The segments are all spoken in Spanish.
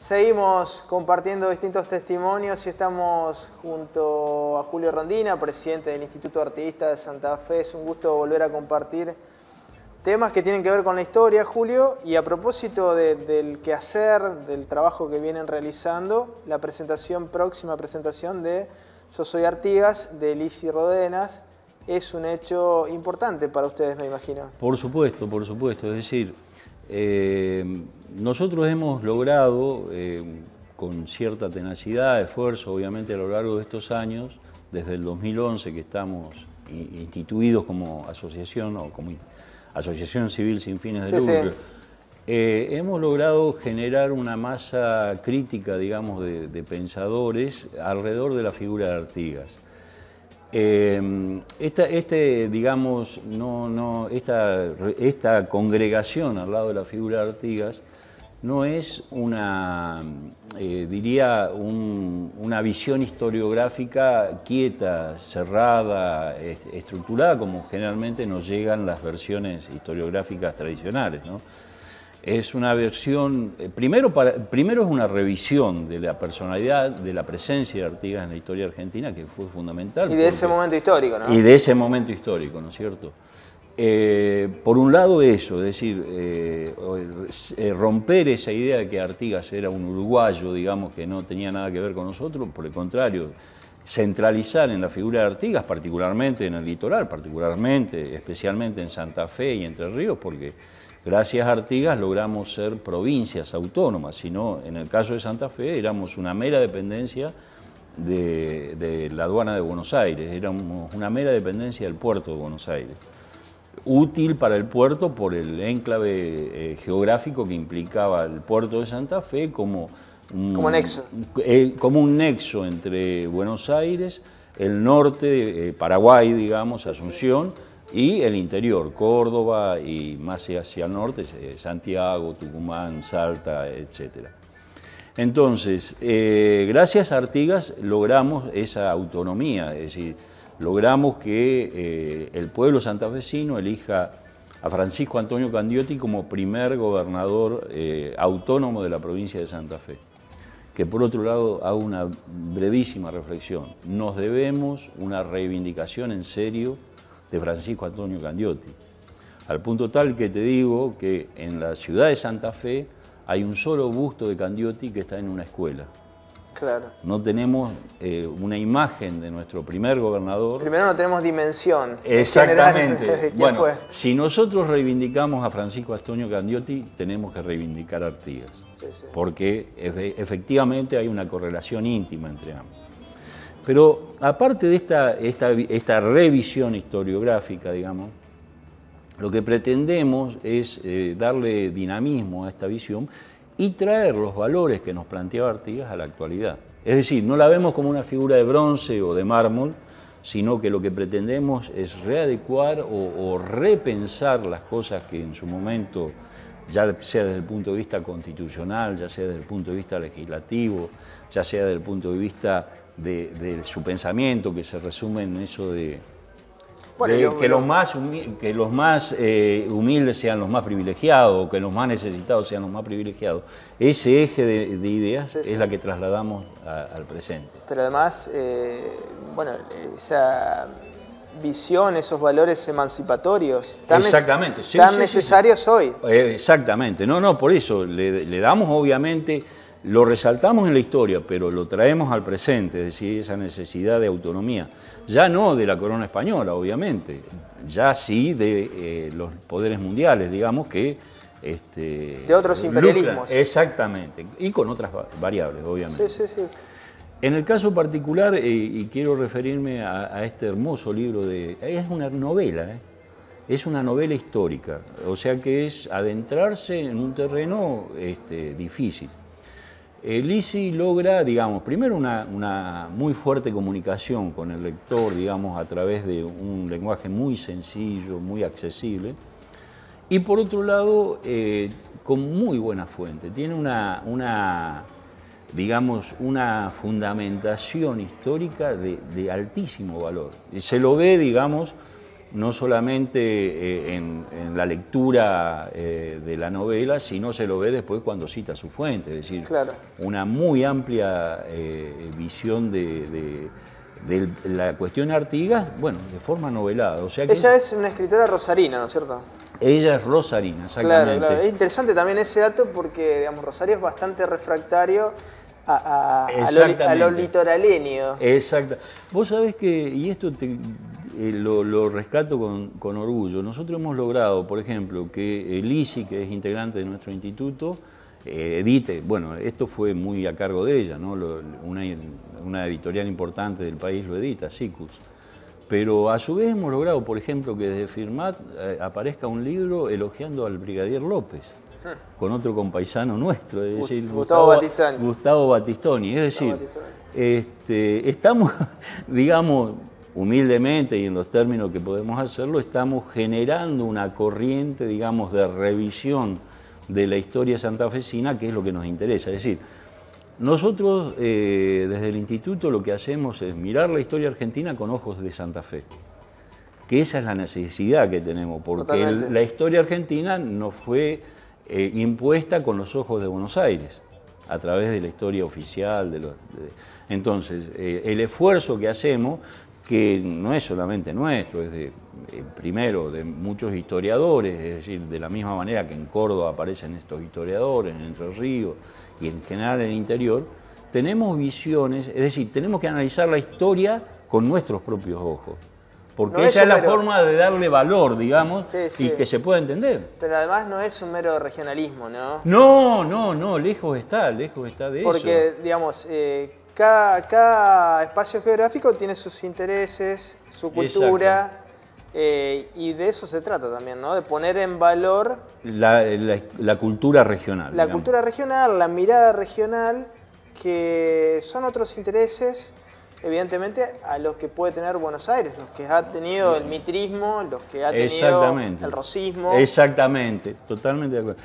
Seguimos compartiendo distintos testimonios y estamos junto a Julio Rondina, presidente del Instituto Artiguista de Santa Fe. Es un gusto volver a compartir temas que tienen que ver con la historia, Julio. Y a propósito del quehacer, del trabajo que vienen realizando, la próxima presentación de Yo Soy Artigas, de Lizzy Rodenas, es un hecho importante para ustedes, me imagino. Por supuesto, es decir, nosotros hemos logrado, con cierta tenacidad, esfuerzo, obviamente a lo largo de estos años, desde el 2011 que estamos instituidos como asociación o como asociación civil sin fines de lucro, hemos logrado generar una masa crítica, digamos, de pensadores alrededor de la figura de Artigas. Esta congregación al lado de la figura de Artigas no es una visión historiográfica quieta, cerrada, estructurada, como generalmente nos llegan las versiones historiográficas tradicionales, ¿no? Es una versión, primero es una revisión de la personalidad, de la presencia de Artigas en la historia argentina, que fue fundamental. Y de ese momento histórico, ¿no? Y de ese momento histórico, ¿no es cierto? Por un lado eso, es decir, romper esa idea de que Artigas era un uruguayo, digamos, que no tenía nada que ver con nosotros, por el contrario, centralizar en la figura de Artigas, particularmente en el litoral, especialmente en Santa Fe y Entre Ríos, porque gracias a Artigas logramos ser provincias autónomas, sino en el caso de Santa Fe éramos una mera dependencia de la aduana de Buenos Aires, éramos una mera dependencia del puerto de Buenos Aires. Útil para el puerto por el enclave geográfico que implicaba el puerto de Santa Fe como un nexo entre Buenos Aires, el norte de Paraguay, digamos, Asunción, y el interior, Córdoba y más hacia el norte, Santiago, Tucumán, Salta, etc. Entonces, gracias a Artigas logramos esa autonomía, es decir, logramos que el pueblo santafesino elija a Francisco Antonio Candioti como primer gobernador autónomo de la provincia de Santa Fe. Que por otro lado hago una brevísima reflexión. Nos debemos una reivindicación en serio de Francisco Antonio Candioti, al punto tal que te digo que en la ciudad de Santa Fe hay un solo busto de Candioti que está en una escuela. Claro. No tenemos una imagen de nuestro primer gobernador. Primero no tenemos dimensión. Exactamente. De quién bueno, fue. Si nosotros reivindicamos a Francisco Antonio Candioti, tenemos que reivindicar a Artigas. Sí. Porque efectivamente hay una correlación íntima entre ambos. Pero aparte de esta revisión historiográfica, digamos, lo que pretendemos es darle dinamismo a esta visión y traer los valores que nos planteaba Artigas a la actualidad. Es decir, no la vemos como una figura de bronce o de mármol, sino que lo que pretendemos es readecuar o repensar las cosas que en su momento, ya sea desde el punto de vista constitucional, ya sea desde el punto de vista legislativo, ya sea desde el punto de vista de su pensamiento, que se resume en eso de que los más humildes sean los más privilegiados, o que los más necesitados sean los más privilegiados. Ese eje de ideas es la que trasladamos al presente. Pero además, esa visión, esos valores emancipatorios tan necesarios hoy. Exactamente, por eso le damos obviamente. Lo resaltamos en la historia, pero lo traemos al presente, es decir, esa necesidad de autonomía. Ya no de la corona española, obviamente, ya sí de los poderes mundiales, digamos que... de otros imperialismos. Exactamente, y con otras variables, obviamente. Sí. En el caso particular, y quiero referirme a este hermoso libro es una novela, es una novela histórica, o sea que es adentrarse en un terreno difícil. Lizzy logra, digamos, primero una muy fuerte comunicación con el lector, digamos, a través de un lenguaje muy sencillo, muy accesible, y por otro lado, con muy buena fuente. Tiene una fundamentación histórica de altísimo valor. Se lo ve, digamos, no solamente en la lectura de la novela, sino se lo ve después cuando cita su fuente, es decir, claro, una muy amplia visión de la cuestión Artigas, bueno, de forma novelada. O sea que ella es una escritora rosarina, ¿no es cierto? ella es rosarina, exactamente. Claro, claro. Es interesante también ese dato porque, digamos, Rosario es bastante refractario a lo litoraleño. Exacto. Vos sabés que, y esto lo rescato con orgullo, nosotros hemos logrado, por ejemplo, que Lisi, que es integrante de nuestro instituto, edite, bueno, esto fue muy a cargo de ella, ¿no? Una editorial importante del país lo edita, Sicus. Pero a su vez hemos logrado, por ejemplo, que desde Firmat aparezca un libro elogiando al brigadier López, con otro compaisano nuestro, es decir, Gustavo Battistoni. Es decir, estamos, digamos, humildemente y en los términos que podemos hacerlo, estamos generando una corriente, digamos, de revisión de la historia santafesina, que es lo que nos interesa. Es decir, nosotros desde el instituto lo que hacemos es mirar la historia argentina con ojos de Santa Fe, que esa es la necesidad que tenemos, porque la historia argentina nos fue impuesta con los ojos de Buenos Aires, a través de la historia oficial. Entonces, el esfuerzo que hacemos, que no es solamente nuestro, es primero de muchos historiadores, es decir, de la misma manera que en Córdoba aparecen estos historiadores, en Entre Ríos y en general en el interior, tenemos visiones, es decir, tenemos que analizar la historia con nuestros propios ojos, porque esa es la forma de darle valor, digamos, y que se pueda entender. Pero además no es un mero regionalismo, ¿no? No, lejos está de eso. Porque, digamos, cada espacio geográfico tiene sus intereses, su cultura, y de eso se trata también, ¿no? De poner en valor la cultura regional. La cultura regional, la mirada regional, que son otros intereses, evidentemente, a los que puede tener Buenos Aires, los que ha tenido el mitrismo, los que ha tenido el rosismo. Exactamente, totalmente de acuerdo.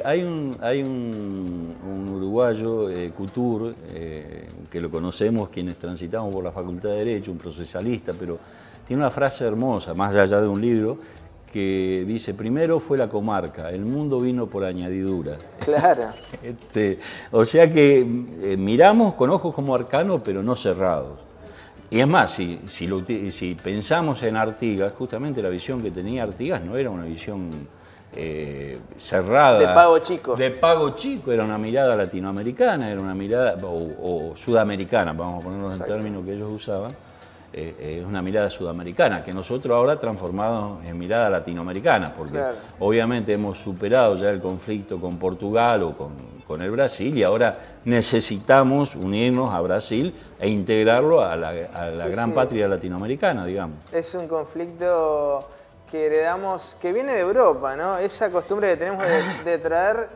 Hay un uruguayo, Couture, que lo conocemos quienes transitamos por la Facultad de Derecho, un procesalista, pero tiene una frase hermosa, más allá de un libro, que dice: primero fue la comarca, el mundo vino por añadidura. Claro. O sea que miramos con ojos como arcanos, pero no cerrados. Y es más, si pensamos en Artigas, justamente la visión que tenía Artigas no era una visión cerrada. De pago chico. De pago chico, era una mirada latinoamericana, era una mirada, o sudamericana, vamos a ponernos en términos que ellos usaban. Es una mirada sudamericana, que nosotros ahora transformamos en mirada latinoamericana, porque obviamente hemos superado ya el conflicto con Portugal o con el Brasil, y ahora necesitamos unirnos a Brasil e integrarlo a la gran patria latinoamericana, digamos. Es un conflicto que heredamos, que viene de Europa, ¿no? Esa costumbre que tenemos de traer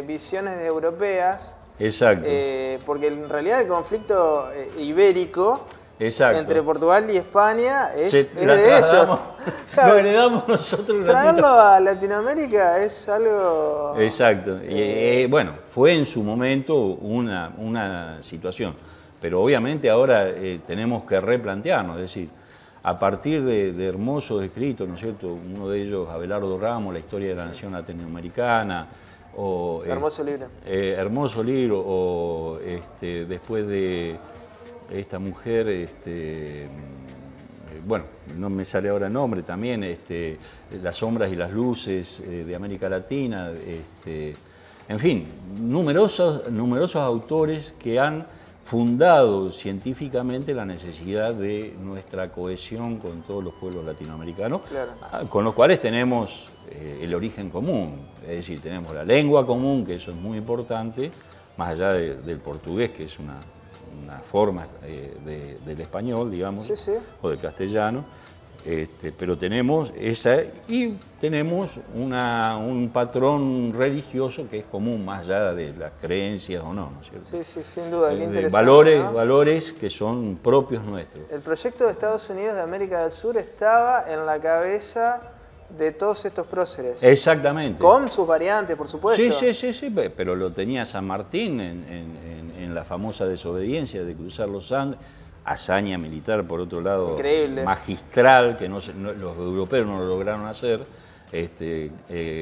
visiones europeas. Exacto. Porque en realidad el conflicto ibérico, exacto, entre Portugal y España es de ellos. Lo heredamos nosotros. Traerlo a Latinoamérica es algo... Exacto. Bueno, fue en su momento una situación, pero obviamente ahora tenemos que replantearnos, es decir, a partir de hermosos escritos, ¿no es cierto? Uno de ellos, Abelardo Ramos, La historia de la nación latinoamericana, o hermoso libro. Hermoso libro, o después de esta mujer, bueno, no me sale ahora el nombre también, Las sombras y las luces de América Latina, en fin, numerosos autores que han fundado científicamente la necesidad de nuestra cohesión con todos los pueblos latinoamericanos, con los cuales tenemos el origen común, es decir, tenemos la lengua común, que eso es muy importante, más allá del portugués, que es una forma del español, digamos, o del castellano, pero tenemos esa, y tenemos un patrón religioso que es común, más allá de las creencias o no, ¿no es cierto? Sí, sin duda, qué interesante, ¿no? Valores que son propios nuestros. El proyecto de Estados Unidos de América del Sur estaba en la cabeza de todos estos próceres. Exactamente. Con sus variantes, por supuesto. Sí, pero lo tenía San Martín en la famosa desobediencia de cruzar los Andes. hazaña militar, por otro lado, increíble, magistral, que los europeos no lo lograron hacer,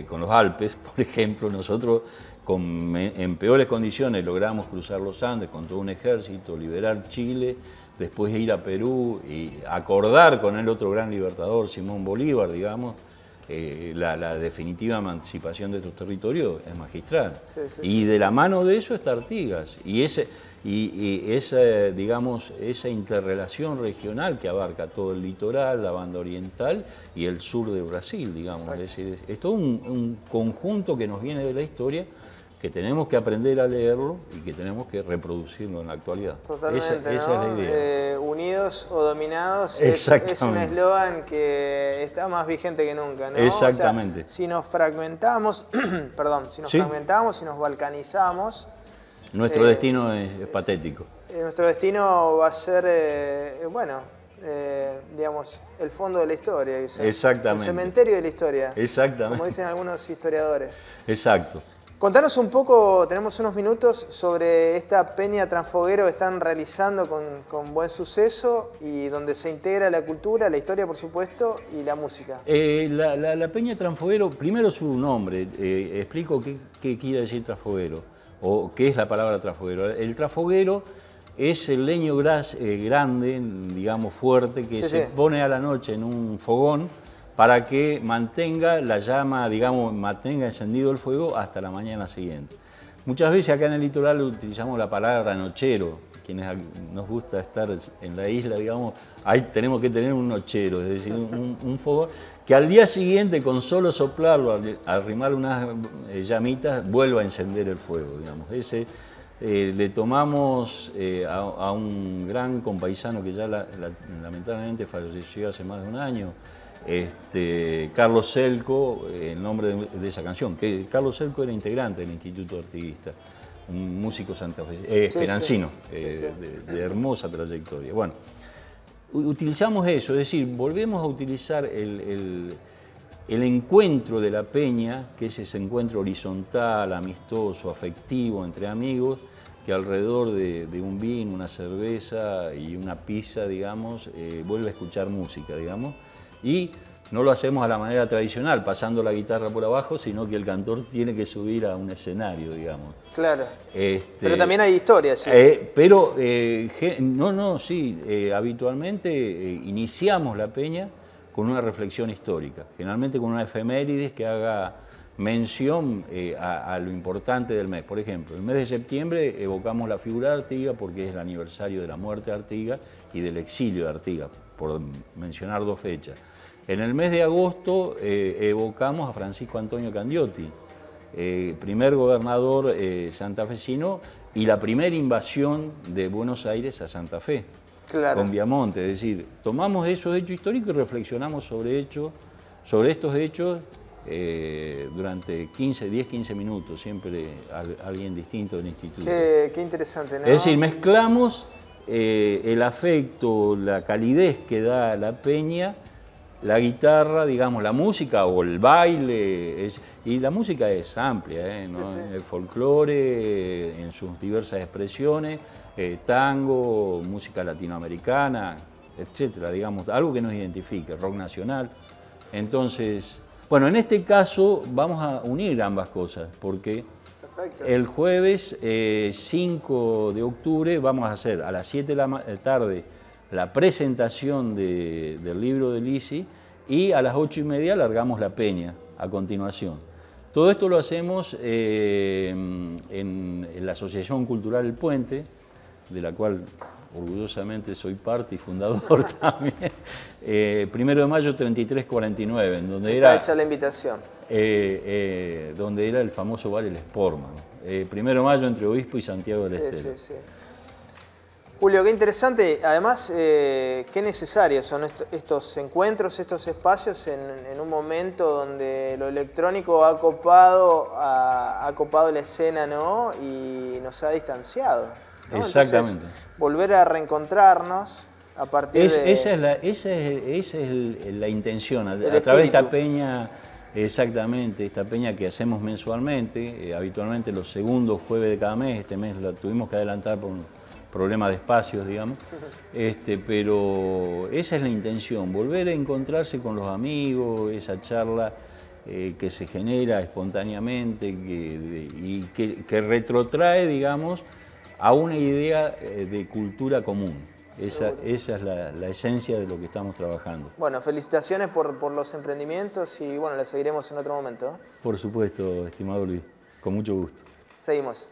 con los Alpes, por ejemplo. Nosotros en peores condiciones logramos cruzar los Andes con todo un ejército, liberar Chile, después ir a Perú y acordar con el otro gran libertador, Simón Bolívar, digamos, la definitiva emancipación de estos territorios es magistral. Sí, sí, y sí. de la mano de eso está Artigas. Y esa, digamos, esa interrelación regional que abarca todo el litoral, la banda oriental y el sur de Brasil, digamos. Exacto. Es decir, es todo un conjunto que nos viene de la historia, que tenemos que aprender a leerlo y que tenemos que reproducirlo en la actualidad. Totalmente, esa ¿no? es la idea. Unidos o dominados es un eslogan que está más vigente que nunca, ¿no? Exactamente. O sea, si nos fragmentamos, perdón, si nos fragmentamos, si nos balcanizamos, nuestro destino es patético. Nuestro destino va a ser, digamos, el fondo de la historia. Exactamente. El cementerio de la historia. Exactamente. Como dicen algunos historiadores. Exacto. Contanos un poco, tenemos unos minutos, sobre esta peña Transfoguero que están realizando con buen suceso y donde se integra la cultura, la historia, por supuesto, y la música. La peña Transfoguero, primero su nombre, explico qué quiere decir transfoguero, o qué es la palabra transfoguero. El transfoguero es el leño grande, digamos fuerte, que se pone a la noche en un fogón para que mantenga la llama, digamos, mantenga encendido el fuego hasta la mañana siguiente. Muchas veces acá en el litoral utilizamos la palabra nochero. Quienes nos gusta estar en la isla, digamos, ahí tenemos que tener un nochero, es decir, un fogón que al día siguiente, con solo soplarlo, arrimar unas llamitas, vuelva a encender el fuego, digamos. Le tomamos a un gran compaisano que ya lamentablemente falleció hace más de un año, Carlos Selco, el nombre de esa canción, que Carlos Selco era integrante del Instituto Artiguista, un músico esperancino, de hermosa trayectoria. Bueno, utilizamos eso, es decir, volvemos a utilizar el encuentro de la peña, que es ese encuentro horizontal, amistoso, afectivo, entre amigos, que alrededor de un vino, una cerveza y una pizza, digamos, vuelve a escuchar música, digamos. Y no lo hacemos a la manera tradicional, pasando la guitarra por abajo, sino que el cantor tiene que subir a un escenario, digamos. Claro. Pero también hay historias, ¿sí? Habitualmente iniciamos la peña con una reflexión histórica, generalmente con una efemérides que haga mención a lo importante del mes. Por ejemplo, el mes de septiembre evocamos la figura de Artigas porque es el aniversario de la muerte de Artigas y del exilio de Artigas, por mencionar dos fechas. En el mes de agosto evocamos a Francisco Antonio Candioti, primer gobernador santafesino y la primera invasión de Buenos Aires a Santa Fe, con Viamonte. Es decir, tomamos esos hechos históricos y reflexionamos sobre estos hechos durante 10-15 minutos, siempre alguien distinto del instituto. Qué interesante, ¿no? Es decir, mezclamos el afecto, la calidez que da la peña, la guitarra, digamos, la música o el baile, y la música es amplia, ¿no? El folclore en sus diversas expresiones, tango, música latinoamericana, etcétera, digamos, algo que nos identifique, rock nacional. Entonces, bueno, en este caso vamos a unir ambas cosas, porque el jueves 5 de octubre vamos a hacer a las 7 de la tarde la presentación del libro de Lisi y a las 8:30 largamos la peña a continuación. Todo esto lo hacemos en la Asociación Cultural El Puente, de la cual orgullosamente soy parte y fundador también. 1 de mayo 3349, en donde está hecha la invitación. Donde era el famoso bar El Sportman. 1 de mayo entre Obispo y Santiago del Estero. Sí. Julio, qué interesante. Además, qué necesarios son estos encuentros, estos espacios en un momento donde lo electrónico ha copado la escena, ¿no? Y nos ha distanciado, ¿no? Exactamente. Entonces, volver a reencontrarnos a partir de... Esa es la intención, a través de esta peña. Exactamente, esta peña que hacemos mensualmente, habitualmente los segundos jueves de cada mes. Este mes la tuvimos que adelantar problemas de espacios, digamos. Pero esa es la intención, volver a encontrarse con los amigos, esa charla que se genera espontáneamente y que retrotrae, digamos, a una idea de cultura común. Esa es la esencia de lo que estamos trabajando. Bueno, felicitaciones por los emprendimientos y bueno, les seguiremos en otro momento. Por supuesto, estimado Luis, con mucho gusto. Seguimos.